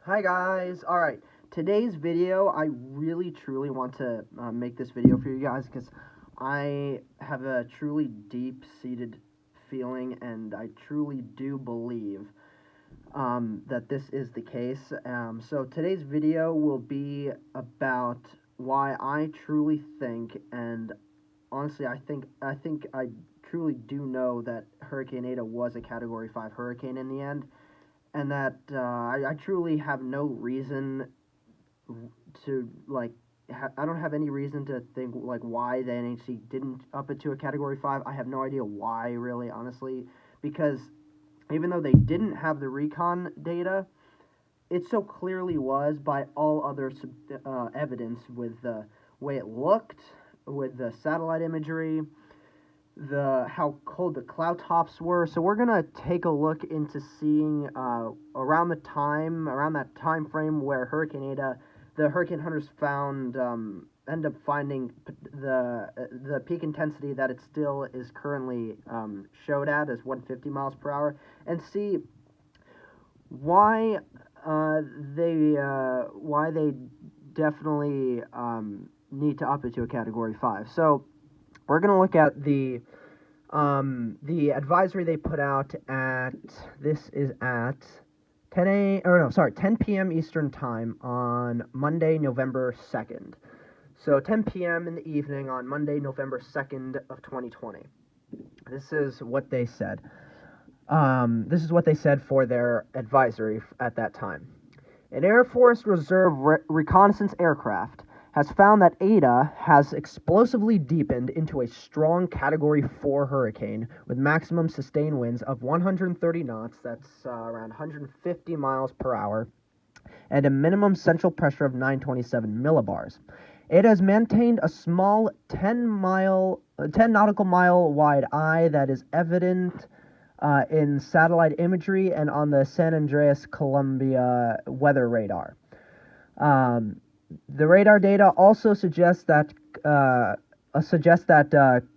Hi guys. All right, today's video, I really truly want to make this video for you guys because I have a truly deep-seated feeling, and I truly do believe that this is the case. So today's video will be about why I truly think, and honestly, I truly do know that Hurricane Eta was a Category 5 hurricane in the end, and that I truly have no reason to I don't have any reason to think why the NHC didn't up it to a Category 5. I have no idea why, really, honestly, because even though they didn't have the recon data, it so clearly was by all other evidence, with the way it looked, with the satellite imagery, how cold the cloud tops were. So we're gonna take a look into seeing around that time frame where Hurricane Eta, the hurricane hunters end up finding the peak intensity that it still is currently showed at as 150 miles per hour, and see why they definitely need to up it to a Category 5. So we're going to look at the advisory they put out at, this is at 10 p.m. Eastern Time on Monday, November 2nd. So 10 p.m. in the evening on Monday, November 2nd of 2020. This is what they said. This is what they said for their advisory at that time. An Air Force Reserve reconnaissance aircraft has found that Eta has explosively deepened into a strong Category 4 hurricane with maximum sustained winds of 130 knots, that's around 150 miles per hour, and a minimum central pressure of 927 millibars. It has maintained a small 10 nautical mile wide eye that is evident in satellite imagery and on the San Andreas Columbia weather radar. The radar data also suggests that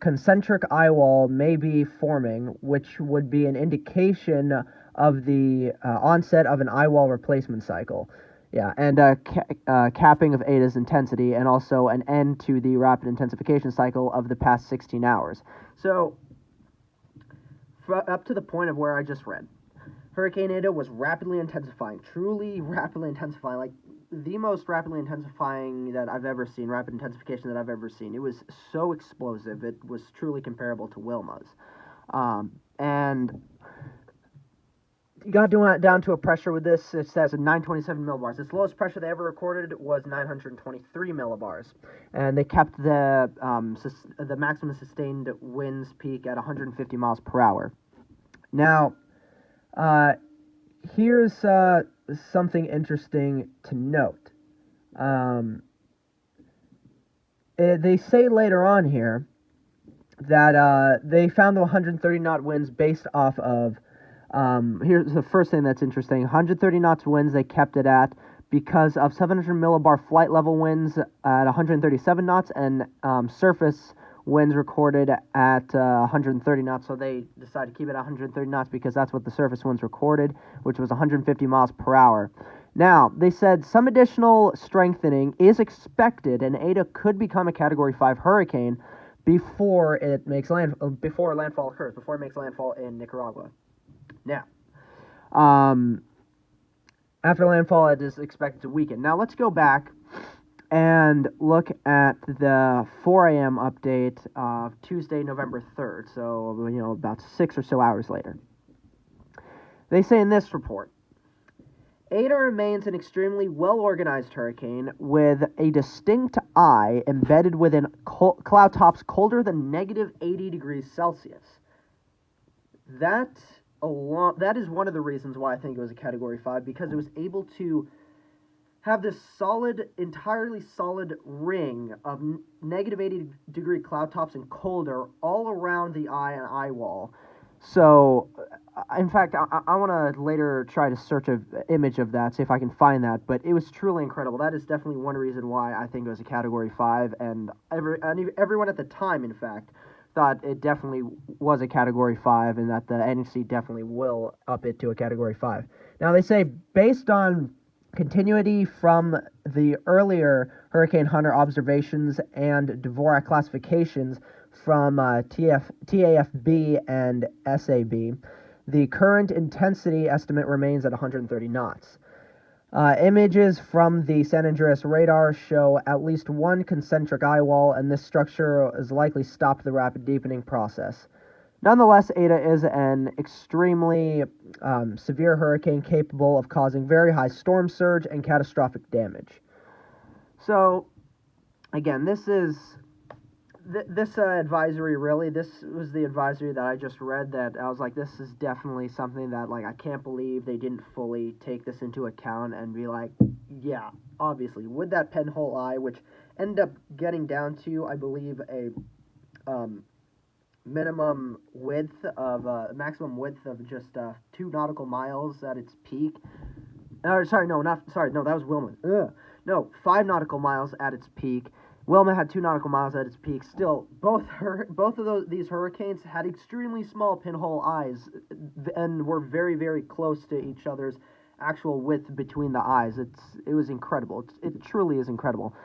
concentric eye wall may be forming, which would be an indication of the onset of an eye wall replacement cycle. Yeah, and capping of Eta's intensity, and also an end to the rapid intensification cycle of the past 16 hours. So, up to the point of where I just read, Hurricane Eta was rapidly intensifying, truly rapidly intensifying, like the most rapidly intensifying that I've ever seen, rapid intensification that I've ever seen. It was so explosive, it was truly comparable to Wilma's. And you got down to a pressure with this, it says 927 millibars. Its lowest pressure they ever recorded was 923 millibars. And they kept the maximum sustained winds peak at 150 miles per hour. Now, here's something interesting to note. They say later on here that they found the 130 knot winds based off of, here's the first thing that's interesting, 130 knots winds they kept it at because of 700 millibar flight level winds at 137 knots and surface winds recorded at 130 knots, so they decided to keep it at 130 knots because that's what the surface winds recorded, which was 150 miles per hour. Now, they said some additional strengthening is expected, and Eta could become a Category 5 hurricane before it makes before landfall occurs, before it makes landfall in Nicaragua. Now, after landfall, it is expected to weaken. Now, let's go back and look at the 4 a.m. update of Tuesday, November 3rd, so, about 6 or so hours later. They say in this report, Eta remains an extremely well-organized hurricane with a distinct eye embedded within cloud tops colder than negative 80 degrees Celsius. That is one of the reasons why I think it was a Category 5, because it was able to have this entirely solid ring of negative 80 degree cloud tops and colder all around the eye and eye wall. So, in fact, I want to later try to search an image of that, see if I can find that, but it was truly incredible. That is definitely one reason why I think it was a Category 5, and everyone at the time, in fact, thought it definitely was a Category 5, and that the NHC definitely will up it to a Category 5. Now, they say, based on continuity from the earlier Hurricane Hunter observations and Dvorak classifications from TAFB and SAB. The current intensity estimate remains at 130 knots. Images from the San Andreas radar show at least one concentric eye wall, and this structure is likely stopped the rapid deepening process. Nonetheless, Eta is an extremely severe hurricane capable of causing very high storm surge and catastrophic damage. So, again, this advisory, really, this was the advisory that I just read that I was like, this is definitely something that, like, I can't believe they didn't fully take this into account and be like, yeah, obviously, with that pinhole eye, which ended up getting down to, I believe, a minimum width of, maximum width of just 2 nautical miles at its peak. No, that was Wilma. No, 5 nautical miles at its peak. Wilma had 2 nautical miles at its peak. Still, both of these hurricanes had extremely small pinhole eyes and were very, very close to each other's actual width between the eyes. It was incredible. It truly is incredible.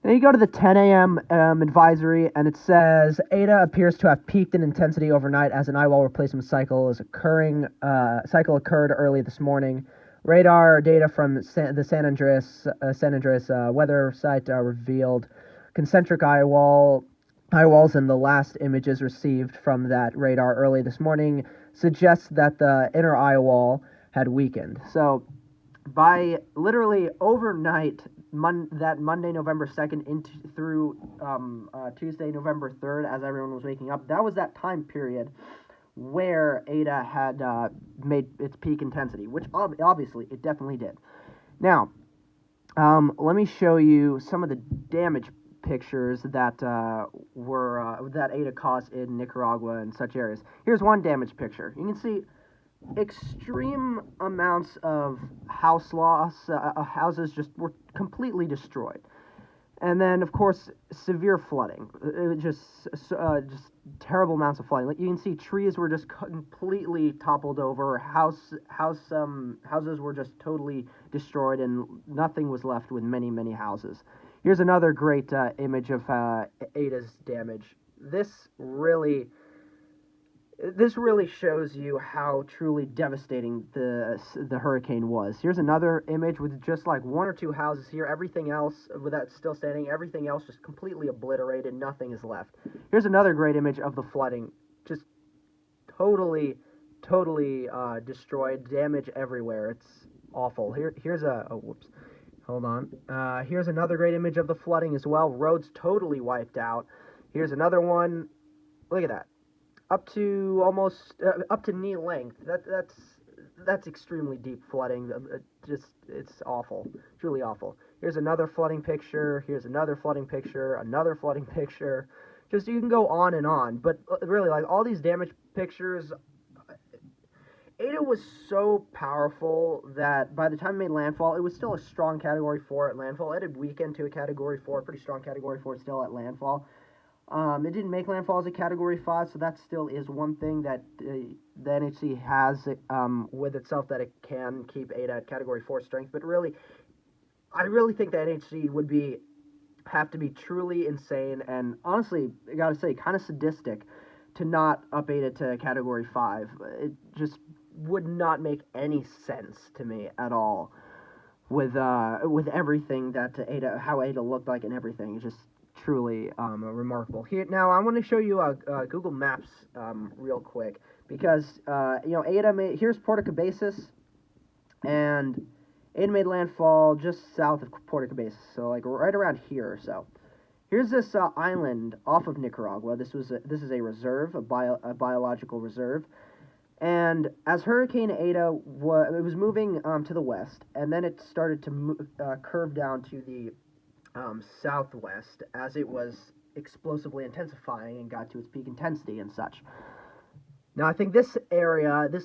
Then you go to the 10 a.m. Advisory, and it says Eta appears to have peaked in intensity overnight as an eye wall replacement cycle occurred early this morning. Radar data from the San Andreas weather site revealed concentric eye walls, and the last images received from that radar early this morning suggests that the inner eye wall had weakened. So, by literally overnight, that Monday, November 2nd, through Tuesday, November 3rd, as everyone was waking up, that was that time period where Eta had made its peak intensity, which obviously it definitely did. Now, let me show you some of the damage pictures that that Eta caused in Nicaragua and such areas. Here's one damage picture. You can see extreme amounts of house loss. Houses just were completely destroyed. And then, of course, severe flooding. Just terrible amounts of flooding. Like you can see, trees were just completely toppled over. Houses were just totally destroyed, and nothing was left with many houses. Here's another great image of Eta's damage. This really shows you how truly devastating the hurricane was. Here's another image with just like 1 or 2 houses here. Everything else, with that still standing, everything else just completely obliterated. Nothing is left. Here's another great image of the flooding. Just totally destroyed. Damage everywhere. It's awful. Here's whoops. Hold on. Here's another great image of the flooding as well. Roads totally wiped out. Here's another one. Look at that. Up to almost up to knee length. That's extremely deep flooding. It's awful, truly awful. Here's another flooding picture. Here's another flooding picture. Another flooding picture. Just you can go on and on. But really, like all these damage pictures, Eta was so powerful that by the time it made landfall, it was still a strong Category 4 at landfall. It had weakened to a Category 4, pretty strong Category 4 still at landfall. It didn't make landfall as a Category 5, so that still is one thing that the NHC has with itself, that it can keep Eta at Category 4 strength. But really, I really think the NHC would have to be truly insane and, honestly, I gotta say, kind of sadistic to not up Eta to Category 5. It just would not make any sense to me at all with everything that how Eta looked like and everything. It's just truly remarkable. Here now, I want to show you Google Maps real quick because Eta here's Puerto Cabezas, and Eta made landfall just south of Puerto Cabezas, so like right around here or so. Here's this island off of Nicaragua. This is a reserve, a biological reserve. And as Hurricane Eta it was moving to the west, and then it started to curve down to the southwest as it was explosively intensifying and got to its peak intensity and such. Now, I think this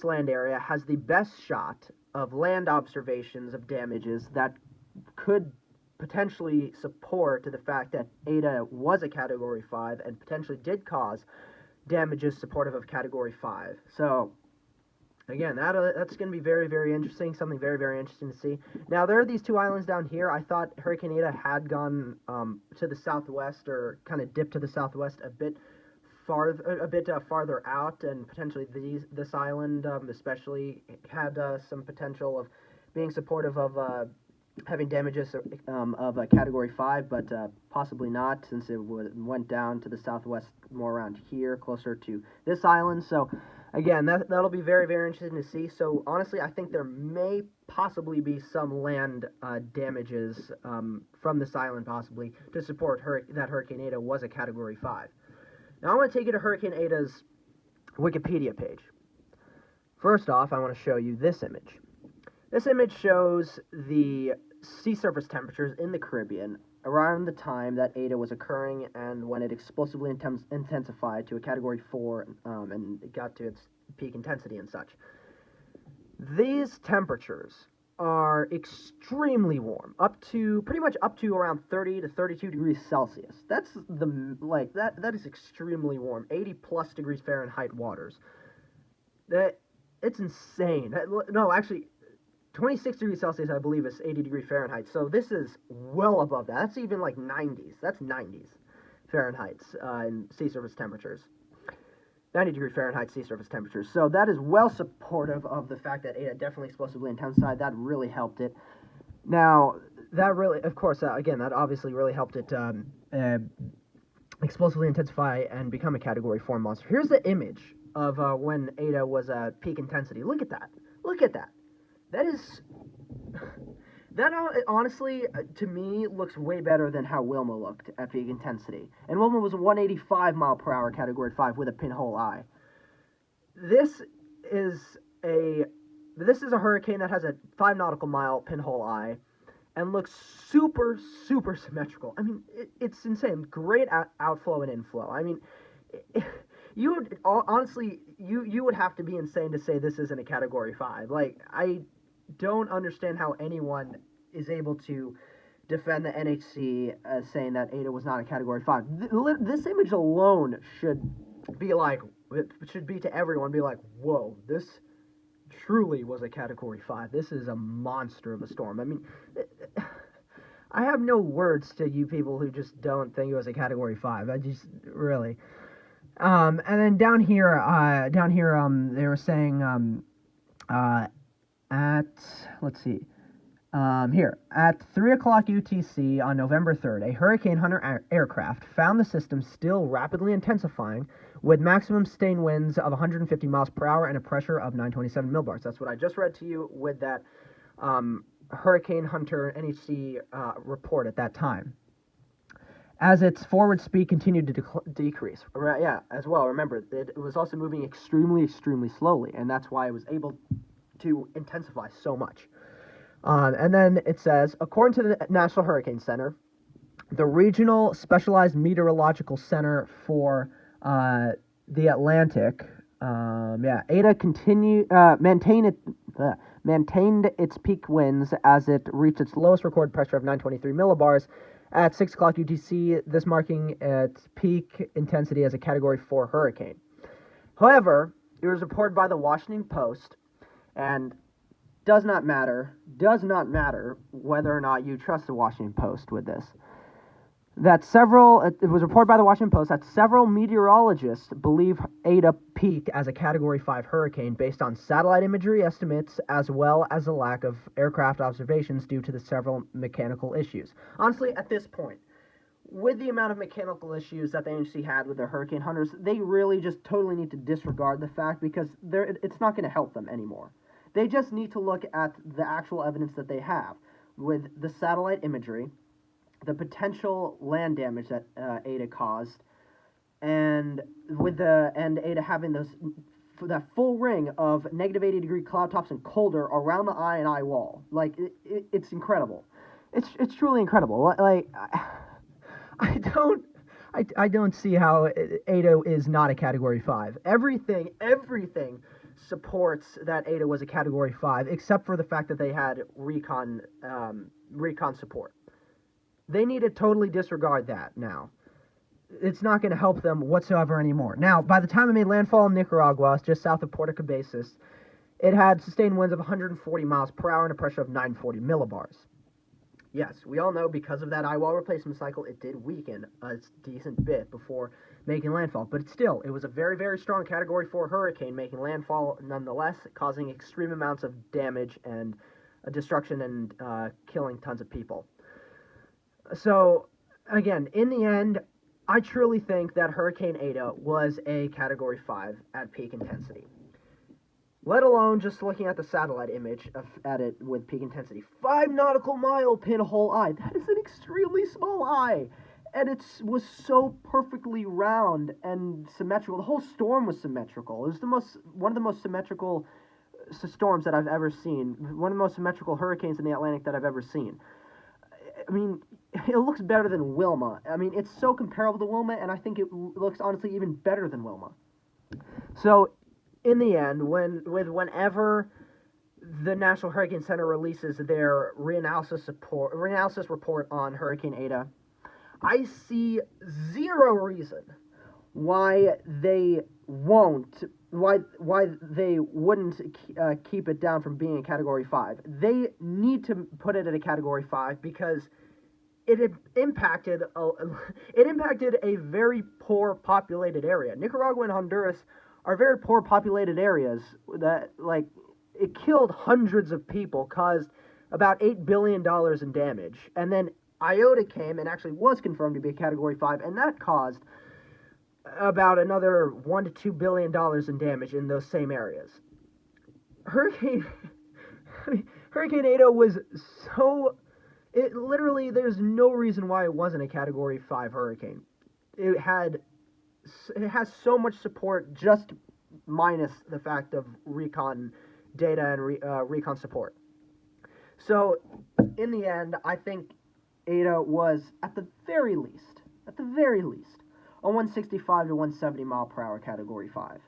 land area, has the best shot of land observations of damages that could potentially support the fact that Eta was a Category 5 and potentially did cause damages supportive of Category 5. So, Again, that's going to be very, very interesting, something very, very interesting to see. Now, there are these two islands down here. I thought Hurricane Eta had gone to the southwest, or kind of dipped to the southwest a bit farther out, and potentially this island especially had some potential of being supportive of having damages of a Category 5, but possibly not, since it went down to the southwest more around here, closer to this island. So again, that'll be very, very interesting to see. So honestly, I think there may possibly be some land damages from this island, possibly, to support that Hurricane Eta was a Category 5. Now I want to take you to Hurricane Eta's Wikipedia page. First off, I want to show you this image. This image shows the sea surface temperatures in the Caribbean around the time that Eta was occurring, and when it explosively intensified to a Category 4 and it got to its peak intensity and such. These temperatures are extremely warm, pretty much up to around 30 to 32 degrees Celsius. That's that is extremely warm. 80 plus degrees Fahrenheit waters. It's insane. No, actually, 26 degrees Celsius, I believe, is 80 degrees Fahrenheit. So this is well above that. That's even like 90s. That's 90s Fahrenheit in sea surface temperatures. 90 degree Fahrenheit sea surface temperatures. So that is well supportive of the fact that Eta definitely explosively intensified. That really helped it. Now, that really, of course, again, that obviously really helped it explosively intensify and become a Category 4 monster. Here's the image of when Eta was at peak intensity. Look at that. Look at that. That honestly, to me, looks way better than how Wilma looked at peak intensity. And Wilma was a 185 mile per hour Category 5 with a pinhole eye. This is a hurricane that has a 5 nautical mile pinhole eye and looks super, super symmetrical. I mean, it's insane. Great outflow and inflow. I mean, you would honestly, you would have to be insane to say this isn't a Category 5. Like, I don't understand how anyone is able to defend the NHC as saying that Eta was not a Category 5. This image alone should be to everyone, be like, whoa, this truly was a Category 5. This is a monster of a storm. I mean, I have no words to you people who just don't think it was a Category 5. I just, really. And then down here, they were saying, here, at 3 o'clock UTC on November 3rd, a Hurricane Hunter aircraft found the system still rapidly intensifying with maximum sustained winds of 150 miles per hour and a pressure of 927 millbars. That's what I just read to you with that Hurricane Hunter NHC report at that time. As its forward speed continued to decrease. Yeah, as well. Remember, it was also moving extremely, extremely slowly, and that's why it was able to intensify so much. And then it says, according to the National Hurricane Center, the Regional Specialized Meteorological Center for the Atlantic, Eta maintained its peak winds as it reached its lowest recorded pressure of 923 millibars at 6 o'clock UTC, this marking its peak intensity as a Category 4 hurricane. However, it was reported by the Washington Post, and does not matter whether or not you trust the Washington Post with this, it was reported by the Washington Post that several meteorologists believe Eta peaked as a Category 5 hurricane based on satellite imagery estimates as well as the lack of aircraft observations due to the several mechanical issues. Honestly, at this point, with the amount of mechanical issues that the NHC had with their Hurricane Hunters, they really just totally need to disregard the fact, because it's not going to help them anymore. They just need to look at the actual evidence that they have with the satellite imagery, the potential land damage that Eta caused, and Eta having that full ring of negative 80 degree cloud tops and colder around the eye and eye wall. Like, it's incredible. It's truly incredible. Like, I don't see how Eta is not a Category 5. Everything supports that Eta was a Category 5, except for the fact that they had recon support. They need to totally disregard that now. It's not going to help them whatsoever anymore. Now, by the time it made landfall in Nicaragua, just south of Puerto Cabezas, It had sustained winds of 140 miles per hour and a pressure of 940 millibars. Yes, we all know because of that eye wall replacement cycle, it did weaken a decent bit before making landfall. But still, it was a very, very strong Category 4 hurricane making landfall nonetheless, causing extreme amounts of damage and destruction and killing tons of people. So, again, in the end, I truly think that Hurricane Eta was a Category 5 at peak intensity. Let alone just looking at the satellite image at it with peak intensity. 5 nautical mile pinhole eye. That is an extremely small eye. And it was so perfectly round and symmetrical. The whole storm was symmetrical. It was one of the most symmetrical storms that I've ever seen. One of the most symmetrical hurricanes in the Atlantic that I've ever seen. I mean, it looks better than Wilma. I mean, it's so comparable to Wilma, and I think it looks honestly even better than Wilma. So, in the end, whenever the National Hurricane Center releases their reanalysis report on Hurricane Eta, I see zero reason why they wouldn't keep it down from being a Category 5. They need to put it at a Category 5 because it impacted a very poor populated area. Nicaragua and Honduras are very poor populated areas that, like, it killed hundreds of people, caused about $8 billion in damage. And then Iota came and actually was confirmed to be a Category 5, and that caused about another $1 to $2 billion in damage in those same areas. Hurricane Eta was so... It literally, there's no reason why it wasn't a Category 5 hurricane. It has so much support, just minus the fact of recon data and recon support. So, in the end, I think Eta was, at the very least, a 165 to 170 mile per hour Category 5.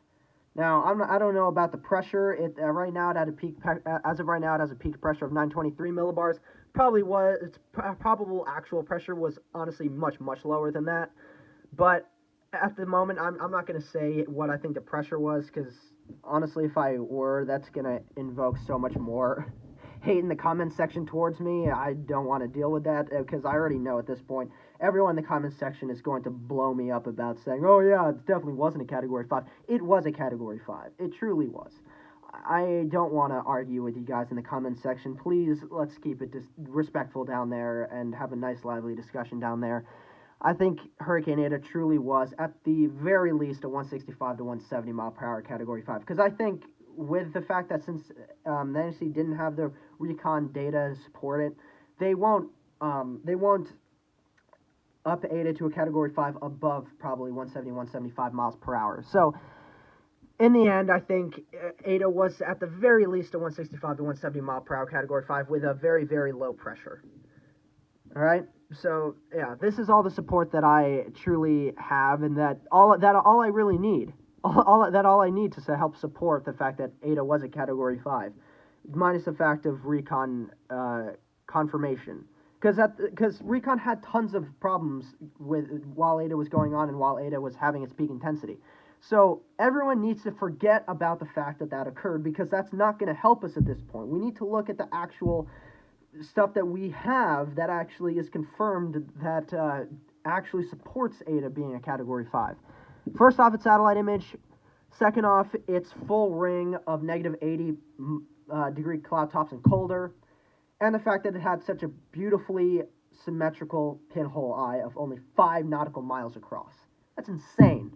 Now, I don't know about the pressure. Right now, it had a peak. As of right now, it has a peak pressure of 923 millibars. Its probable actual pressure was honestly much lower than that. But at the moment, I'm not going to say what I think the pressure was, because honestly, if I were, that's going to invoke so much more hate in the comments section towards me. I don't want to deal with that, because I already know at this point, everyone in the comments section is going to blow me up about saying, oh yeah, it definitely wasn't a Category 5. It was a Category 5. It truly was. I don't want to argue with you guys in the comments section. Please, let's keep it respectful down there and have a nice, lively discussion down there. I think Hurricane Eta truly was, at the very least, a 165 to 170 mile per hour Category 5. Because I think with the fact that since the NHC didn't have the recon data to support it, they won't up Eta to a Category 5 above probably 170, 175 miles per hour. So, in the end, I think Eta was at the very least a 165 to 170 mile per hour Category 5 with a very, very low pressure. All right? So, yeah, this is all the support that I truly have, and all I really need. All I need to help support the fact that Eta was a Category 5, minus the fact of recon confirmation. Because recon had tons of problems while Eta was going on and while Eta was having its peak intensity. So everyone needs to forget about the fact that occurred, because that's not going to help us at this point. We need to look at the actual stuff that we have that actually is confirmed that actually supports Eta being a Category 5. First off, its satellite image. Second off, its full ring of negative 80 degree cloud tops and colder. And the fact that it had such a beautifully symmetrical pinhole eye of only 5 nautical miles across. That's insane.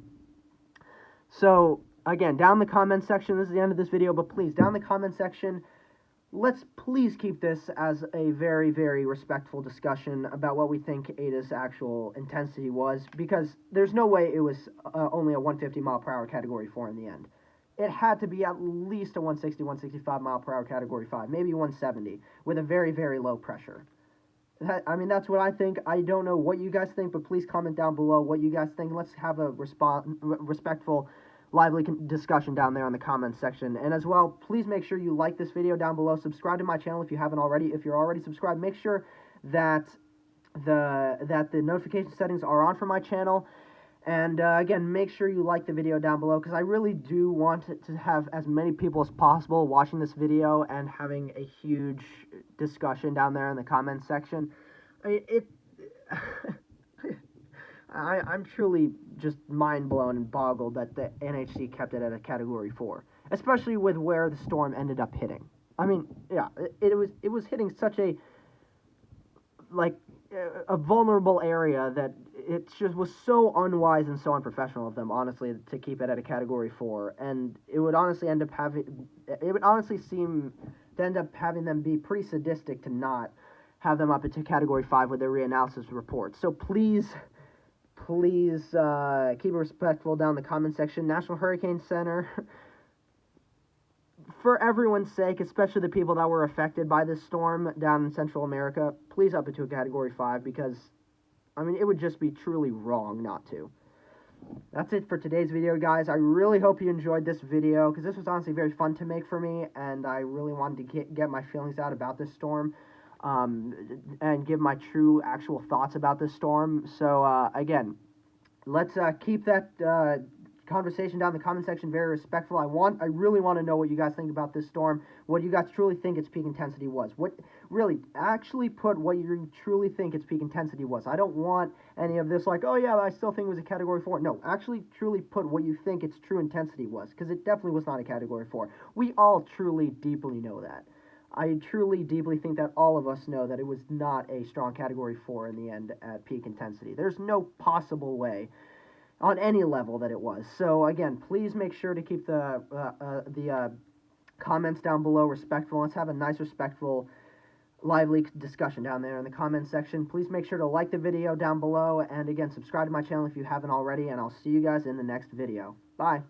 So, again, down in the comment section, this is the end of this video, but please, down in the comment section, let's please keep this as a very, very respectful discussion about what we think Eta's actual intensity was, because there's no way it was only a 150 mile per hour Category 4 in the end. It had to be at least a 160, 165 mile per hour Category 5, maybe 170, with a very, very low pressure. That's what I think. I don't know what you guys think, but please comment down below what you guys think. Let's have a respectful, lively discussion down there in the comments section. And as well, please make sure you like this video down below. Subscribe to my channel if you haven't already. If you're already subscribed, make sure that the notification settings are on for my channel. And again, make sure you like the video down below, because I really do want to have as many people as possible watching this video and having a huge discussion down there in the comments section. I mean, I'm truly just mind blown and boggled that the NHC kept it at a Category 4, especially with where the storm ended up hitting. I mean, yeah, it was hitting such a vulnerable area that it just was so unwise and so unprofessional of them, honestly, to keep it at a Category 4. And it would honestly seem to end up having them be pretty sadistic to not have them up into Category 5 with their reanalysis report. So please keep it respectful down in the comment section. National Hurricane Center, for everyone's sake, especially the people that were affected by this storm down in Central America, please up it to a Category 5, because, I mean, it would just be truly wrong not to. That's it for today's video, guys. I really hope you enjoyed this video, because this was honestly very fun to make for me, and I really wanted to get my feelings out about this storm, and give my true, actual thoughts about this storm. So, again, let's keep that conversation down in the comment section very respectful. I really want to know what you guys think about this storm, what you guys truly think its peak intensity was. What really actually put what you truly think its peak intensity was. I don't want any of this like, oh yeah, I still think it was a Category 4. No, actually truly put what you think its true intensity was, because it definitely was not a Category 4. We all truly deeply know that. I truly deeply think that all of us know that it was not a strong Category 4 in the end at peak intensity. There's no possible way on any level that it was. So again, please make sure to keep the comments down below respectful. Let's have a nice, respectful, lively discussion down there in the comments section. Please make sure to like the video down below, and again, subscribe to my channel if you haven't already, and I'll see you guys in the next video. Bye.